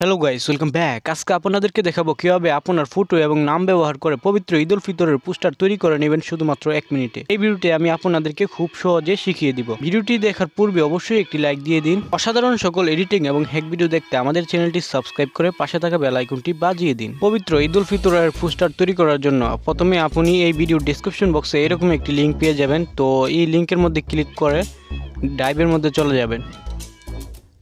Hello guys, welcome back. আজকে আপনাদেরকে দেখাবো কিভাবে আপনার ফটো এবং নাম ব্যবহার করে পবিত্র ঈদ উল ফিতরের পোস্টার তৈরি করে নেবেন শুধুমাত্র 1 মিনিটে। এই ভিডিওতে আমি আপনাদেরকে খুব সহজে শিখিয়ে দিব। ভিডিওটি দেখার পূর্বে অবশ্যই একটি লাইক দিয়ে দিন। অসাধারণ সকল এডিটিং এবং হ্যাক ভিডিও দেখতে আমাদের চ্যানেলটি সাবস্ক্রাইব করে পাশে থাকা বেল আইকনটি বাজিয়ে দিন। পবিত্র ঈদ উল ফিতরের পোস্টার তৈরি করার জন্য প্রথমে আপনি এই ভিডিও ডেসক্রিপশন বক্সে এরকম একটি লিঙ্ক পেয়ে যাবেন। তো এই লিঙ্কের মধ্যে ক্লিক করে ড্রাইভের মধ্যে চলে যাবেন।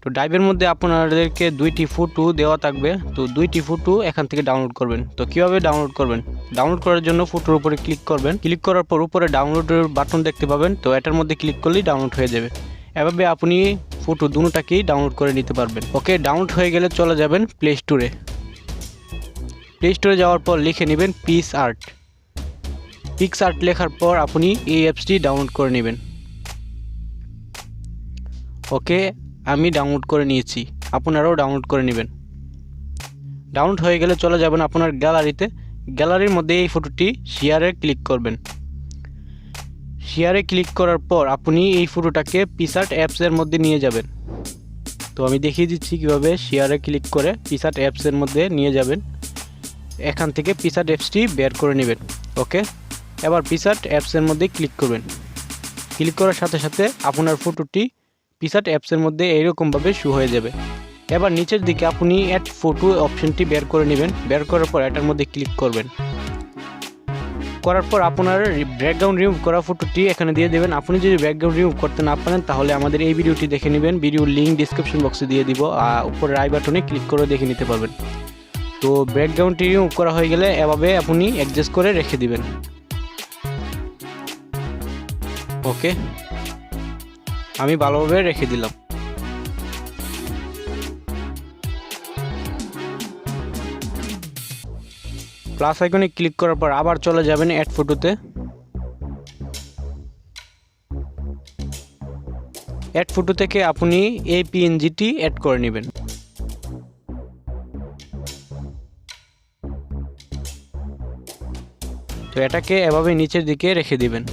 তো ড্রাইভের মধ্যে আপনাদেরকে দুইটি ফটো দেওয়া থাকবে। তো দুইটি ফটো এখান থেকে ডাউনলোড করবেন। তো কিভাবে ডাউনলোড করবেন? ডাউনলোড করার জন্য ফটোর উপরে ক্লিক করবেন। ক্লিক করার পর উপরে ডাউনলোডের বাটন দেখতে পাবেন। তো এটার মধ্যে ক্লিক করলেই ডাউনলোড হয়ে যাবে। এভাবে আপনি ফটো দুটোটাকেই ডাউনলোড করে নিতে পারবেন। ওকে, ডাউনলোড হয়ে গেলে চলে যাবেন প্লে স্টোরে। প্লে স্টোরে যাওয়ার পর লিখে নেবেন PicsArt। PicsArt লেখার পর আপনি এই অ্যাপসটি ডাউনলোড করে নেবেন। ওকে, আমি ডাউনলোড করে নিয়েছি, আপনারাও ডাউনলোড করে নেবেন। ডাউনলোড হয়ে গেলে চলে যাবেন আপনার গ্যালারিতে। গ্যালারির মধ্যে এই ফটোটি শেয়ারে ক্লিক করবেন। শেয়ারে ক্লিক করার পর আপনি এই ফটোটাকে PicsArt অ্যাপসের মধ্যে নিয়ে যাবেন। তো আমি দেখিয়ে দিচ্ছি কীভাবে শেয়ারে ক্লিক করে PicsArt অ্যাপসের মধ্যে নিয়ে যাবেন। এখান থেকে PicsArt অ্যাপসটি বের করে নেবেন। ওকে, এবার PicsArt অ্যাপসের মধ্যে ক্লিক করবেন। ক্লিক করার সাথে সাথে আপনার ফটোটি PicsArt অ্যাপসের মধ্যে এইরকমভাবে শো হয়ে যাবে। এবার নিচের দিকে আপনি অ্যাড ফটো অপশনটি বের করে নেবেন। বের করার পর এটার মধ্যে ক্লিক করবেন। করার পর আপনার ব্যাকগ্রাউন্ড রিমুভ করা ফটোটি এখানে দিয়ে দেবেন। আপনি যদি ব্যাকগ্রাউন্ড রিমুভ করতে না পারেন তাহলে আমাদের এই ভিডিওটি দেখে নেবেন। ভিডিওর লিঙ্ক ডিসক্রিপশন বক্সে দিয়ে দিব, আর উপরে আই বাটনে ক্লিক করে দেখে নিতে পারবেন। তো ব্যাকগ্রাউন্ডটি রিমুভ করা হয়ে গেলে এভাবে আপনি অ্যাডজাস্ট করে রেখে দিবেন। ওকে, আমি ভালোভাবে রেখে দিলাম। প্লাস আইকনে ক্লিক করার পর আবার চলে যাবেন অ্যাড ফটোতে। অ্যাড ফটো থেকে আপনি এই PNGটি অ্যাড করে নেবেন। তো এটাকে এভাবে নিচের দিকে রেখে দিবেন।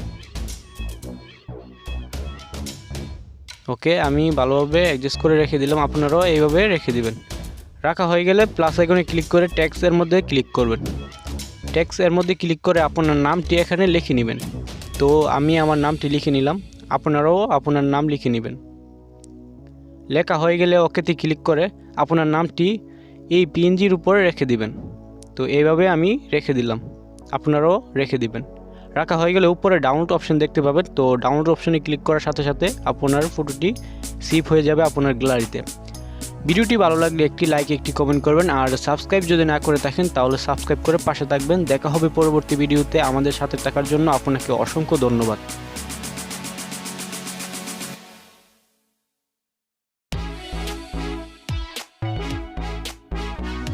ওকে, আমি ভালোভাবে অ্যাডজাস্ট করে রেখে দিলাম, আপনারাও এইভাবে রেখে দিবেন। রাখা হয়ে গেলে প্লাস আইকনে ক্লিক করে টেক্সটের মধ্যে ক্লিক করবেন। টেক্সটের মধ্যে ক্লিক করে আপনার নামটি এখানে লিখে নেবেন। তো আমি আমার নামটি লিখে নিলাম, আপনারাও আপনার নাম লিখে নেবেন। লেখা হয়ে গেলে ওকেতে ক্লিক করে আপনার নামটি এই PNGর উপরে রেখে দিবেন। তো এইভাবে আমি রেখে দিলাম, আপনারাও রেখে দিবেন। রাখা হয়ে গেলে উপরে ডাউনলোড অপশন দেখতে পাবেন। তো ডাউনলোড অপশনে ক্লিক করার সাথে সাথে আপনার ফটোটি সেভ হয়ে যাবে আপনার গ্যালারিতে। ভিডিওটি ভালো লাগলে একটি লাইক, একটি কমেন্ট করবেন, আর সাবস্ক্রাইব যদি না করে থাকেন তাহলে সাবস্ক্রাইব করে পাশে থাকবেন। দেখা হবে পরবর্তী ভিডিওতে। আমাদের সাথে থাকার জন্য আপনাকে অসংখ্য ধন্যবাদ।